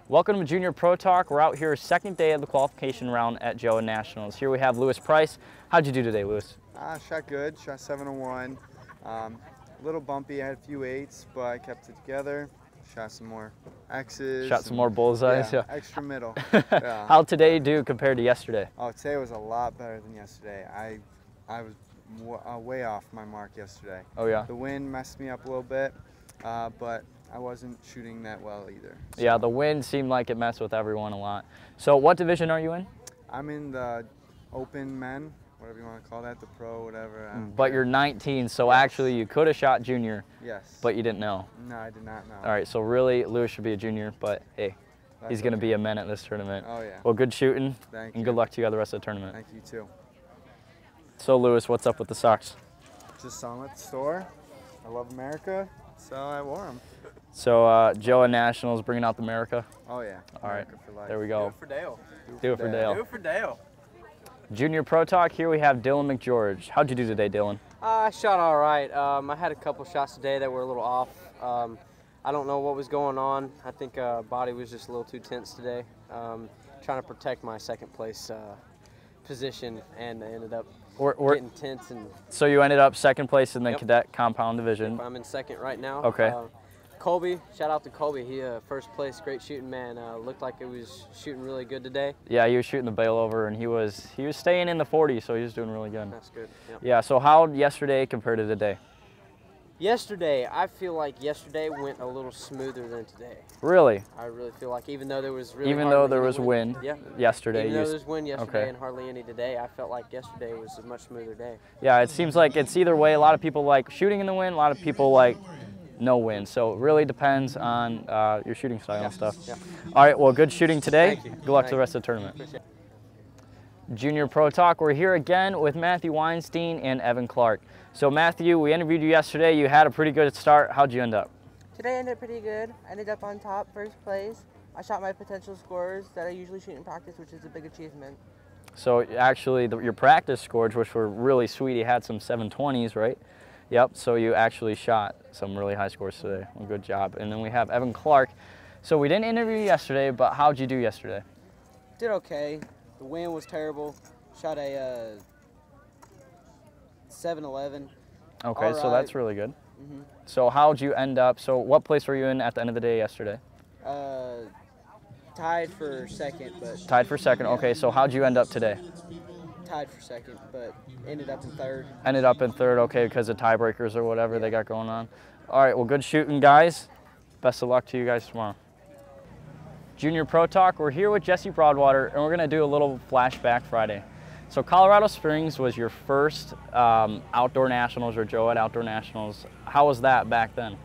Welcome to Junior Pro Talk. We're out here second day of the qualification round at Joa Nationals. Here we have Lewis Price. How'd you do today, Lewis? Shot good, shot 701. A little bumpy, I had a few 8s, but I kept it together. Shot some more X's. Shot some more bullseyes? Yeah, extra middle. Yeah. How'd today do compared to yesterday? Oh, today was a lot better than yesterday. I was way off my mark yesterday. Oh yeah? The wind messed me up a little bit, but I wasn't shooting that well either. So. Yeah, the wind seemed like it messed with everyone a lot. So what division are you in? I'm in the open men, whatever you want to call that, the pro, whatever. But you're 19, so actually you could have shot junior. Yes. But you didn't know. No, I did not know. All right, so really Lewis should be a junior, but hey, he's going to be a men at this tournament. Oh yeah. Well, good shooting. Thank you. And good luck to you the rest of the tournament. Thank you too. So Lewis, what's up with the socks? Just saw them at the store. I love America, so I wore them. So Joa Nationals bringing out the America. Oh yeah. All right, America for life. there we go. Do it for Dale. Do it for Dale. Do it for Dale. Junior Pro Talk, here we have Dylan McGeorge. How'd you do today, Dylan? I shot all right. I had a couple shots today that were a little off. I don't know what was going on. I think body was just a little too tense today. Trying to protect my second place position, and I ended up getting tense. And so you ended up second place in the cadet compound division. I'm in second right now. Okay. Colby, shout out to Colby. He first place, great shooting, man. Looked like it was shooting really good today. Yeah, he was shooting the bailover, and he was staying in the 40s, so he was doing really good. That's good. Yep. Yeah. So how yesterday compared to today? Yesterday, I feel like yesterday went a little smoother than today. Really? I really feel like even though there was wind yesterday. Even though there was wind yesterday okay. and hardly any today, I felt like yesterday was a much smoother day. Yeah, it seems like it's either way. A lot of people like shooting in the wind, a lot of people like no wind. So it really depends on your shooting style and stuff. Yeah. All right, well, good shooting today. Thank you. Good luck to the rest of the tournament. Appreciate it. Junior Pro Talk, we're here again with Matthew Weinstein and Evan Clark. So Matthew, we interviewed you yesterday. You had a pretty good start. How'd you end up? Today ended up pretty good. I ended up on top, first place. I shot my potential scores that I usually shoot in practice, which is a big achievement. So actually, your practice scores, which were really sweet, you had some 720s, right? Yep, so you actually shot some really high scores today. Well, good job. And then we have Evan Clark. So we didn't interview you yesterday, but how'd you do yesterday? Did okay. The wind was terrible. Shot a 711. Okay, so that's really good. Mm-hmm. So how'd you end up? So what place were you in at the end of the day yesterday? Tied for second, but... Tied for second. Okay, so how'd you end up today? Tied for second, but ended up in third. Ended up in third, okay, because of tiebreakers or whatever they got going on. All right, well, good shooting, guys. Best of luck to you guys tomorrow. Junior Pro Talk, we're here with Jesse Broadwater, and we're going to do a little flashback Friday. So Colorado Springs was your first outdoor nationals or Joa Outdoor Nationals. How was that back then?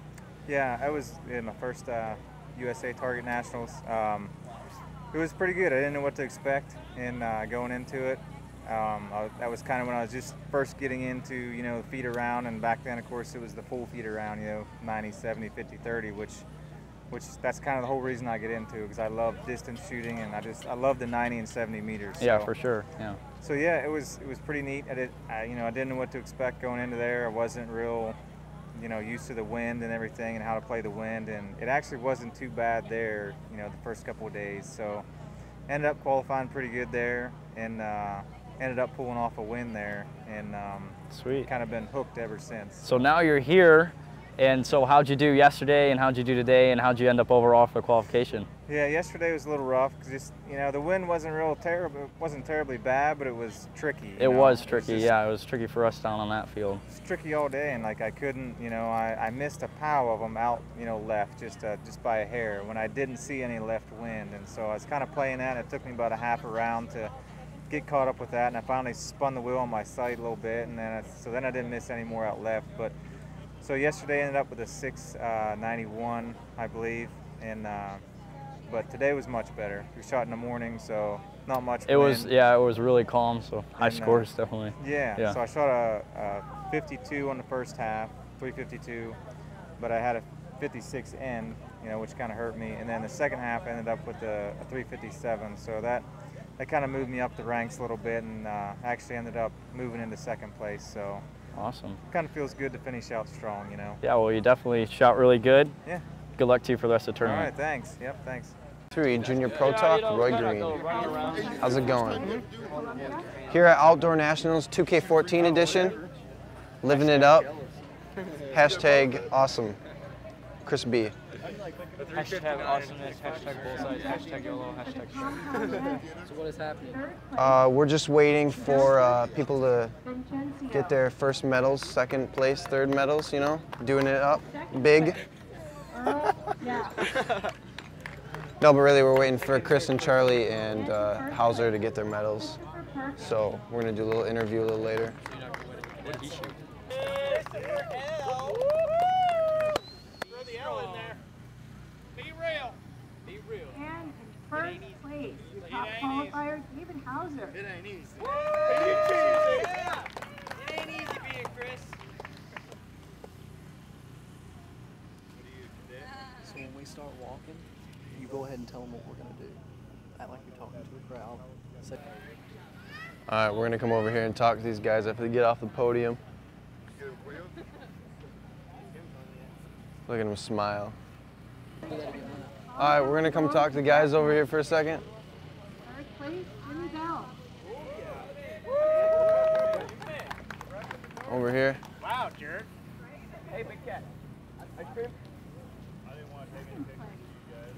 Yeah, I was in my first USA Target Nationals. It was pretty good. I didn't know what to expect in going into it. That was kind of when I was just first getting into, you know, feet around, and back then, of course, it was the full feet around, you know, 90, 70, 50, 30, which that's kind of the whole reason I get into, because I love distance shooting, and I love the 90 and 70 meters. Yeah, so. for sure. Yeah. So yeah, it was pretty neat. I didn't know what to expect going into there. I wasn't real, you know, used to the wind and everything and how to play the wind, and it actually wasn't too bad there, you know, the first couple of days. So ended up qualifying pretty good there, and ended up pulling off a win there, and sweet. Kind of been hooked ever since. So now you're here, and so how'd you do yesterday, and how'd you do today, and how'd you end up overall for qualification? Yeah, yesterday was a little rough because just, you know, the wind wasn't terribly bad, but it was tricky. It was tricky, yeah. It was tricky for us down on that field. It's tricky all day, and like I couldn't, you know, I missed a pow of them out, you know, left just by a hair when I didn't see any left wind, and so I was kind of playing that. And it took me about a half a round to get caught up with that, and I finally spun the wheel on my sight a little bit, and then I didn't miss any more out left. But so yesterday ended up with a 691, I believe, and but today was much better. We shot in the morning, so not much wind. It was really calm, so high scores definitely. Yeah, so I shot a 52 on the first half, 352, but I had a 56 end, you know, which kind of hurt me, and then the second half ended up with a 357, so that kind of moved me up the ranks a little bit, and actually ended up moving into second place, so awesome. Kind of feels good to finish out strong, you know. Yeah, well, you definitely shot really good. Yeah. Good luck to you for the rest of the tournament. All right, thanks. Yep, thanks. 3, Junior Pro Talk, Roy Green. How's it going? Here at Outdoor Nationals 2K14 edition, living it up. Hashtag awesome. Chris B. Hashtag awesomeness, hashtag bullseye, hashtag YOLO, hashtag So what is happening? We're just waiting for people to get their first medals, second place, third medals, you know, doing it up big. No, but really we're waiting for Chris and Charlie and Hauser to get their medals. So we're gonna do a little interview a little later. And in first place, your top qualifier, David Hauser. It ain't easy. Woo! It ain't easy being Chris. So when we start walking, you go ahead and tell them what we're going to do. Act like you're talking to a crowd. Say, All right, we're gonna come over here and talk to these guys after they get off the podium. Look at them smile. All right, we're gonna come talk to the guys over here for a second. First place, Jimmy Bell. Over here. Wow, jerk. Hey, big cat. Ice cream?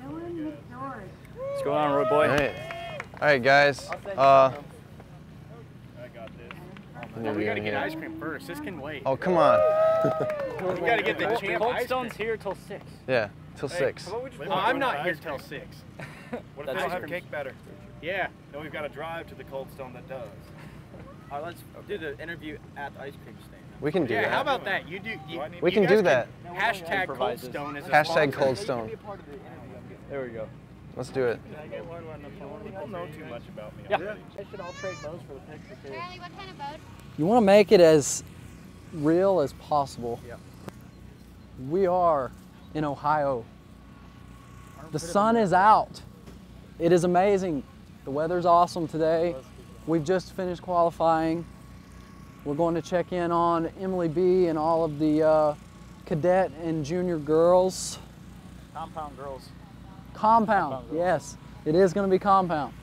Dylan McGeorge. What's going on, Roy boy? All right, guys. I got this. We gotta get ice cream first. This can wait. Oh, come on. We gotta get the champ Cold ice Stone's cream. here till 6. Yeah, till 6. I'm not here till 6. What if they don't have cake batter? Yeah. Then we've got to drive to the Cold Stone that does. All right, let's do the interview at the ice cream stand. We can do that. Yeah, how about that? You do. We can do that. Hashtag Cold Stone is a Hashtag sponsor. Cold Stone. There we go. Let's do it. People know too much about me. Yeah. they should all trade bows for the picture too. Charlie, what kind of boat? You want to make it as real as possible. Yeah. We are in Ohio. The sun is out. It is amazing. The weather's awesome today. We've just finished qualifying. We're going to check in on Emily B and all of the cadet and junior girls. Compound girls. Compound, yes. It is going to be compound.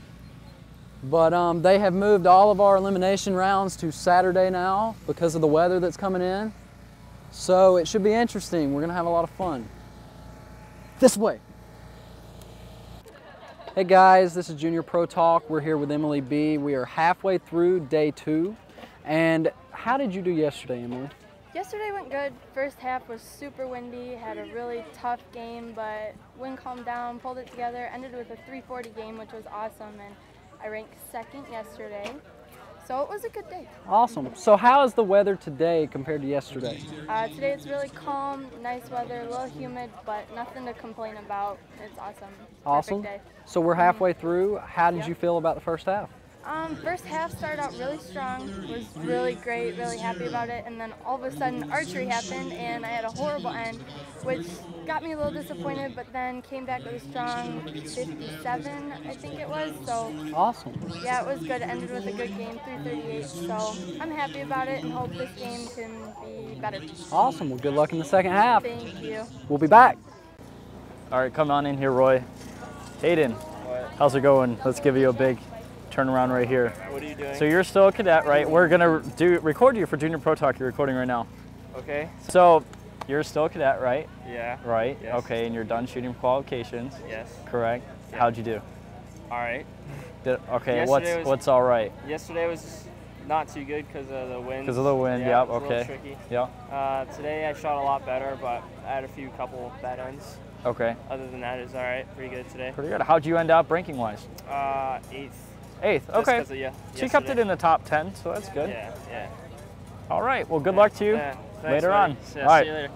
But they have moved all of our elimination rounds to Saturday now because of the weather that's coming in. So it should be interesting. We're going to have a lot of fun. This way. Hey guys, this is Junior Pro Talk. We're here with Emily B. We are halfway through day 2. And how did you do yesterday, Emily? Yesterday went good. First half was super windy, had a really tough game, but wind calmed down, pulled it together, ended with a 340 game, which was awesome, and I ranked second yesterday. So it was a good day. Awesome. So how is the weather today compared to yesterday? Today it's really calm, nice weather, a little humid, but nothing to complain about. It's awesome. Awesome. Perfect day. So we're halfway through. How did you feel about the first half? First half started out really strong, was really great, really happy about it, and then all of a sudden archery happened and I had a horrible end, which got me a little disappointed, but then came back with a strong 57, I think it was, so. Awesome. Yeah, it was good. It ended with a good game, 338, so I'm happy about it and hope this game can be better. Awesome. Well, good luck in the second half. Thank you. We'll be back. All right, come on in here, Roy. Hayden, how's it going? Let's give you a big turnaround right here. What are you doing? So you're still a cadet, right? We're gonna record you for Junior Pro Talk. You're recording right now. Okay. So you're still a cadet, right? Yeah. Right. Yes. Okay, and you're done shooting qualifications. Yes. Correct. Yeah. How'd you do? All right. Okay. What's all right? Yesterday was not too good because of the wind. Because of the wind. Yeah, Yep. it was a Okay. little tricky. Yeah. Today I shot a lot better, but I had a couple bad ends. Okay. Other than that, it's all right. Pretty good today. Pretty good. How'd you end up ranking wise? 8th. 8th. Just Okay. 'cause of, yeah, So you kept it in the top 10, so that's good. Yeah. Yeah. All right. Well, good luck to you Yeah. Thanks, later buddy. on. Yeah, All right. See you later.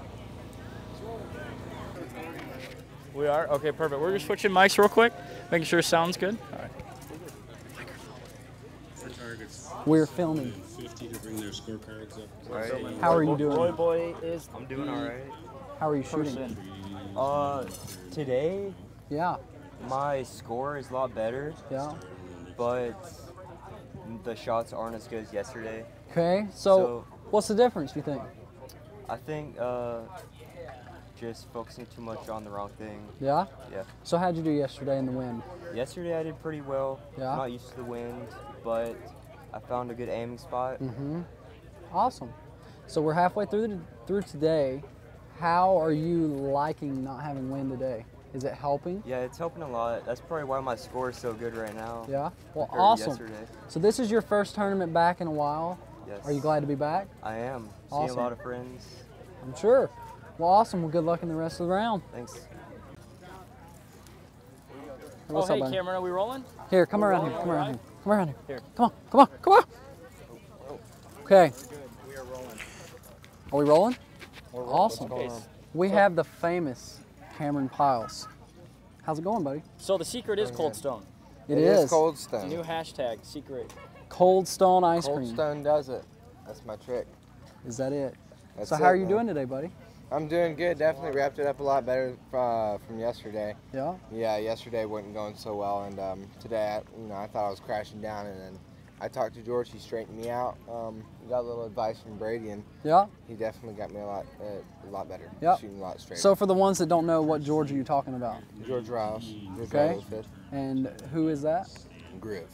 We are? Okay, perfect. We're just switching mics real quick, making sure it sounds good. All right. We're filming. 50 to bring their scorecards up. Right. How are you doing? Roy Boy is. I'm doing all right. How are you shooting? Today. Yeah. My score is a lot better. Yeah. But the shots aren't as good as yesterday. Okay. So what's the difference, you think? I think just focusing too much on the wrong thing. Yeah? Yeah. So how'd you do yesterday in the wind? Yesterday I did pretty well. Yeah? I'm not used to the wind, but I found a good aiming spot. Mm-hmm. Awesome. So we're halfway through today. How are you liking not having wind today? Is it helping? Yeah, it's helping a lot. That's probably why my score is so good right now. Yeah? Well, compared to awesome. yesterday. So this is your first tournament back in a while? Yes. Are you glad to be back? I am. Awesome. Seeing a lot of friends. I'm sure. Well, awesome. Well, good luck in the rest of the round. Thanks. What's hey, up, buddy? Cameron, are we rolling? Here, come We're around rolling, here. Come around alright? here. Come around here. Here. Come on. Come on. Come on. Okay. We are rolling. Are we rolling? We're rolling. Awesome. Okay. We have the famous Cameron Piles. How's it going, buddy? So the secret is Cold Stone. It is. Cold It's a Stone. new hashtag, secret. Cold Stone ice Cold cream. Stone does it. That's my trick. Is that it? That's So how it, are you man. doing today, buddy? I'm doing good. Definitely wrapped it up a lot better from yesterday. Yeah? Yeah, yesterday wasn't going so well, and today, I thought I was crashing down, and then I talked to George. He straightened me out. Got a little advice from Brady, and Yeah? he definitely got me a lot better. Yep. Shooting a lot straighter. So for the ones that don't know, what George are you talking about? George Rouse. Okay. And who is that? Griff.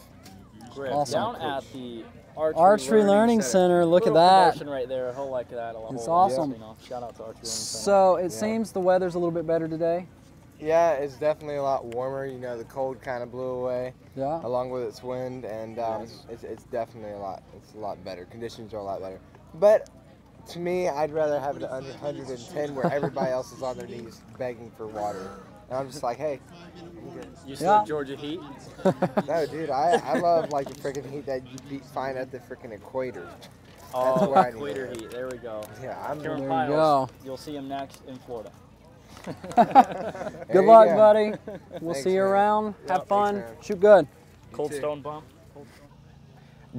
Griff. Awesome. Down at the Archery Learning Center. Look at Little that. promotion right there. He'll like that a lot. It's whole- awesome. You know, shout out to Archery Learning Center. So it seems the weather's a little bit better today. Yeah, it's definitely a lot warmer. The cold kind of blew away. Yeah. Along with its wind, and it's definitely it's a lot better. Conditions are a lot better. But to me, I'd rather have it under 110 where everybody else is on their knees begging for water. And I'm just like, hey, I'm good. You still Georgia heat? No, dude, I love like the freaking heat that you find at the freaking equator. Oh, That's where I need equator it. heat. There we go. Yeah, I'm Cameron There you Piles, go. You'll see him next in Florida. Good luck, buddy. We'll see you around. Have fun. Thanks, man. Shoot good. Cold Stone bump.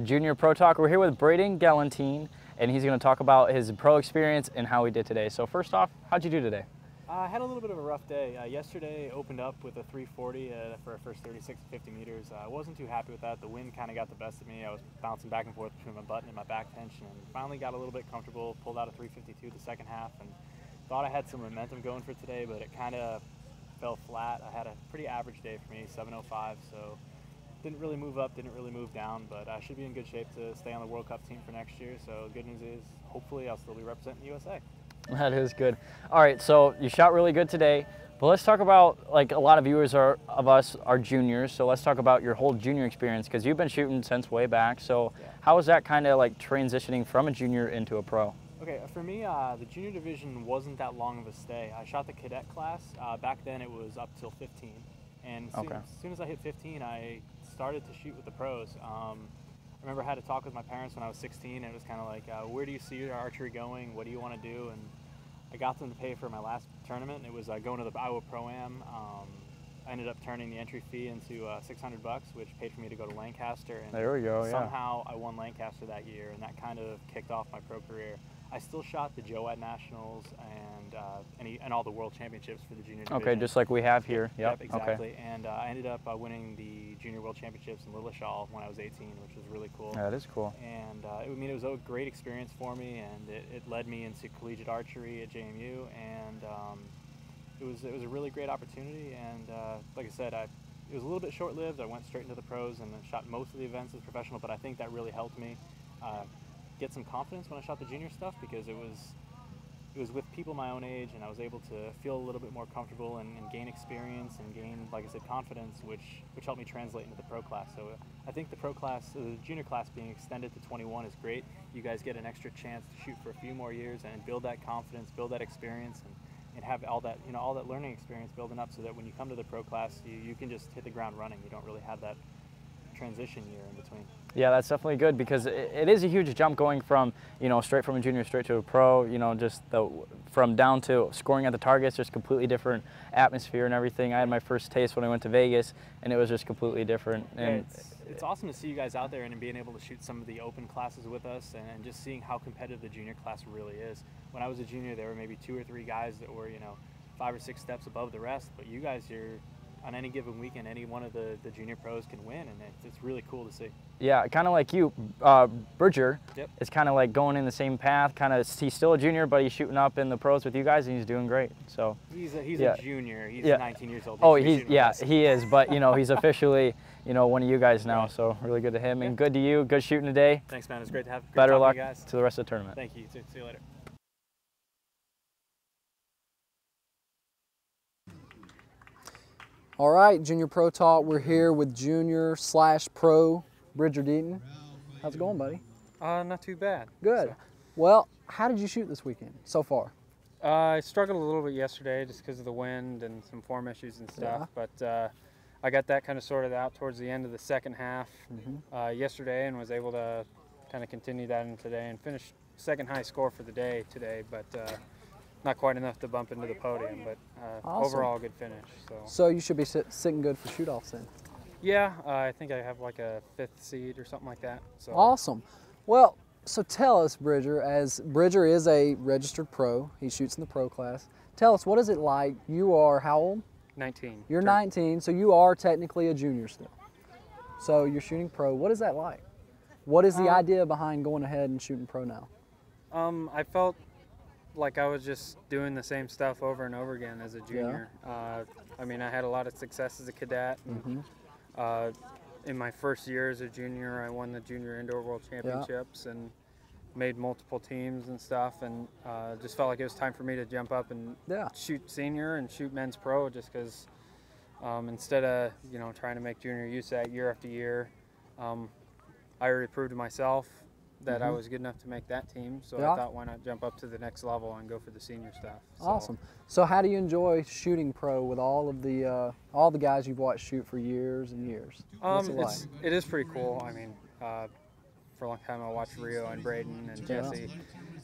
Junior Pro Talk. We're here with Braden Gellenthien, and he's going to talk about his pro experience and how he did today. So first off, how'd you do today? I had a little bit of a rough day. Yesterday opened up with a 340 for our first 36 to 50 meters. I wasn't too happy with that. The wind kind of got the best of me. I was bouncing back and forth between my button and my back tension, and finally got a little bit comfortable, pulled out a 352 the second half, and thought I had some momentum going for today, but it kind of fell flat. I had a pretty average day for me, 705, so didn't really move up, didn't really move down, but I should be in good shape to stay on the World Cup team for next year. So good news is, hopefully I'll still be representing the USA. That is good. All right, so you shot really good today, but let's talk about, like, a lot of viewers of us are juniors, so let's talk about your whole junior experience, because you've been shooting since way back. So how was that kind of like transitioning from a junior into a pro? Okay, for me, the junior division wasn't that long of a stay. I shot the cadet class. Back then it was up till 15. And as soon as I hit 15, I started to shoot with the pros. I remember I had a talk with my parents when I was 16, and it was kind of like, where do you see your archery going? What do you want to do? And I got them to pay for my last tournament, and it was going to the Iowa Pro-Am. I ended up turning the entry fee into $600, which paid for me to go to Lancaster. And there we go, somehow I won Lancaster that year, and that kind of kicked off my pro career. I still shot the Joad Nationals and all the World Championships for the junior division. Okay, just like we have here. Yep, exactly. Okay. And I ended up winning the Junior World Championships in Lilleshall when I was 18, which was really cool. Yeah, that is cool. And it was a great experience for me, and it led me into collegiate archery at JMU, and it was a really great opportunity. And like I said, it was a little bit short-lived. I went straight into the pros and shot most of the events as professional, but I think that really helped me get some confidence when I shot the junior stuff, because it was with people my own age, and I was able to feel a little bit more comfortable and gain experience and gain, like I said, confidence, which helped me translate into the pro class. So I think the pro class, the junior class being extended to 21 is great. You guys get an extra chance to shoot for a few more years and build that confidence, build that experience, and have all that, all that learning experience building up, so that when you come to the pro class, you can just hit the ground running. You don't really have that transition year in between. Yeah, that's definitely good, because it is a huge jump going from, straight from a junior straight to a pro, just from down to scoring at the targets, just completely different atmosphere and everything. I had my first taste when I went to Vegas, and it was just completely different. And it's awesome to see you guys out there and being able to shoot some of the open classes with us, and just seeing how competitive the junior class really is. When I was a junior, there were maybe 2 or 3 guys that were, 5 or 6 steps above the rest, but you guys, on any given weekend, any one of the junior pros can win, and it's really cool to see. Yeah, kind of like you, Bridger. Yep. Is kind of like going in the same path. Kind of, he's still a junior, but he's shooting up in the pros with you guys, and he's doing great. So he's a junior. He's 19 years old. He is. But you know, he's officially one of you guys now. So really good to him, and good to you. Good shooting today. Thanks, man. It was great to have. Better luck you guys. to the rest of the tournament. Thank you. See you later. All right, Junior Pro Talk. We're here with junior/pro Bridger Deaton. How's it going, buddy? Not too bad. Good. So. Well, how did you shoot this weekend so far? I struggled a little bit yesterday just because of the wind and some form issues and stuff, but I got that kind of sorted out towards the end of the second half yesterday, and was able to kind of continue that in today and finish second high score for the day today, but not quite enough to bump into the podium, but awesome. Overall good finish. So you should be sitting good for shoot-offs then? Yeah, I think I have like a 5th seed or something like that. So. Awesome. Well, so tell us, Bridger, as Bridger is a registered pro, he shoots in the pro class. Tell us, what is it like? You are how old? 19. You're 19, so you are technically a junior still. So you're shooting pro. What is that like? What is the idea behind going ahead and shooting pro now? I felt like I was just doing the same stuff over and over again as a junior. I mean, I had a lot of success as a cadet. And, in my first year as a junior, I won the Junior Indoor World Championships and made multiple teams and stuff, and just felt like it was time for me to jump up and shoot senior and shoot men's pro, just because instead of trying to make junior USAT year after year, I already proved to myself that I was good enough to make that team, so I thought, why not jump up to the next level and go for the senior stuff. So. Awesome. So how do you enjoy shooting pro with all the guys you've watched shoot for years and years? It is pretty cool. I mean, for a long time I watched Rio and Braden and Jesse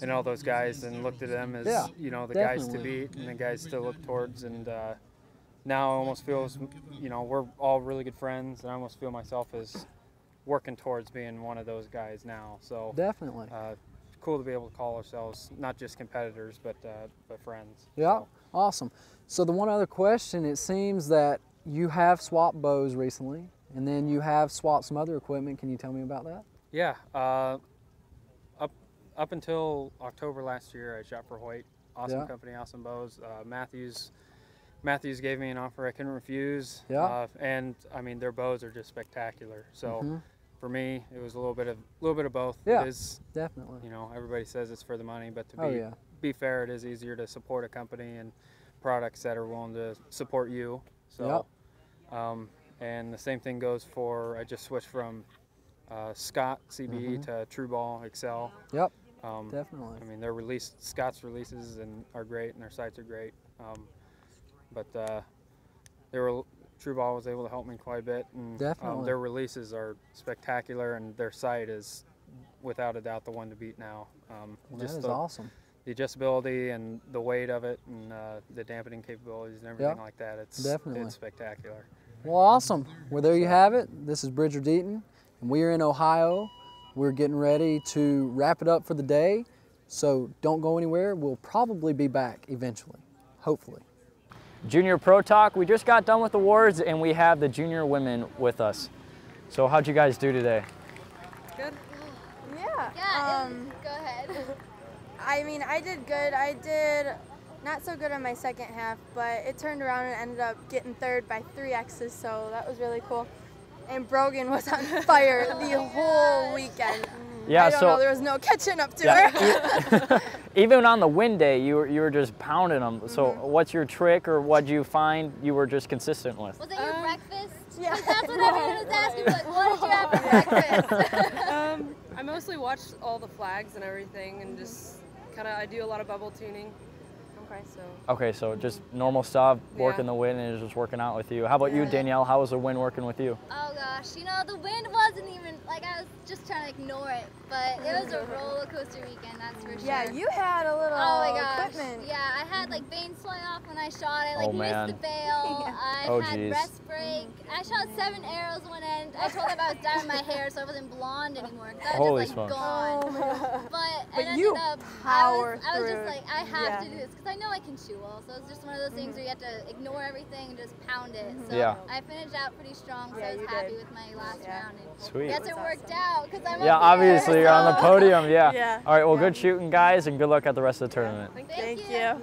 and all those guys, and looked at them as the guys to beat and the guys to look towards, and now I almost feel we're all really good friends, and I almost feel myself as working towards being one of those guys now. So definitely cool to be able to call ourselves not just competitors, but friends. Yeah, so. Awesome. So the one other question, it seems that you have swapped bows recently, and then you have swapped some other equipment. Can you tell me about that? Yeah. Up until October last year, I shot for Hoyt. Awesome company, awesome bows. Matthews gave me an offer I couldn't refuse. And I mean, their bows are just spectacular. So for me, it was a little bit of both. Yeah, it is, definitely. Everybody says it's for the money, but to be fair, it is easier to support a company and products that are willing to support you. So, and the same thing goes for, I just switched from Scott CBE to True Ball Excel. Yep. Definitely. I mean, Scott's releases are great, and their sights are great. But True Ball was able to help me quite a bit, and their releases are spectacular, and their sight is without a doubt the one to beat now. Well, that is awesome. The adjustability and the weight of it, and the dampening capabilities and everything like that, it's spectacular. Well, awesome. Well, there you have it. This is Bridger Deaton, and we are in Ohio. We're getting ready to wrap it up for the day, so don't go anywhere. We'll probably be back eventually, hopefully. Junior Pro Talk, we just got done with awards, and we have the junior women with us. So how'd you guys do today? Good. Yeah. Go ahead. I mean, I did good. I did not so good on my second half, but it turned around and ended up getting third by 3 X's, so that was really cool. And Brogan was on fire the whole weekend. Yeah, I don't know, there was no catching up to her. Even on the wind day, you were just pounding them. So what's your trick, or what'd you find you were just consistent with? Was it your breakfast? Yeah. That's what everyone was asking. Like, what did you have for breakfast? I mostly watch all the flags and everything, and just I do a lot of bubble tuning. Okay, so just normal stuff, working the wind, and just working out with you. How about you, Danielle? How was the wind working with you? Oh gosh, the wind wasn't even, I was just trying to ignore it, but it was a roller coaster weekend, that's for sure. Yeah, you had a little equipment. Yeah, I had veins flying off when I shot. I missed the bail. I had respirator. break. I shot 7 arrows one end. I told them I was dyeing my hair so I wasn't blonde anymore. That was Holy just like smokes. gone. But it you ended up, power I was through. just like, I have to do this because I know I can shoot well. So it's just one of those things where you have to ignore everything and just pound it. So Yeah. I finished out pretty strong, so I was happy with my last round. And Sweet. I guess it worked out because I'm Yeah, up here, obviously you're on the so- podium. Yeah. Yeah. All right. Well, good shooting, guys, and good luck at the rest of the tournament. Thank you.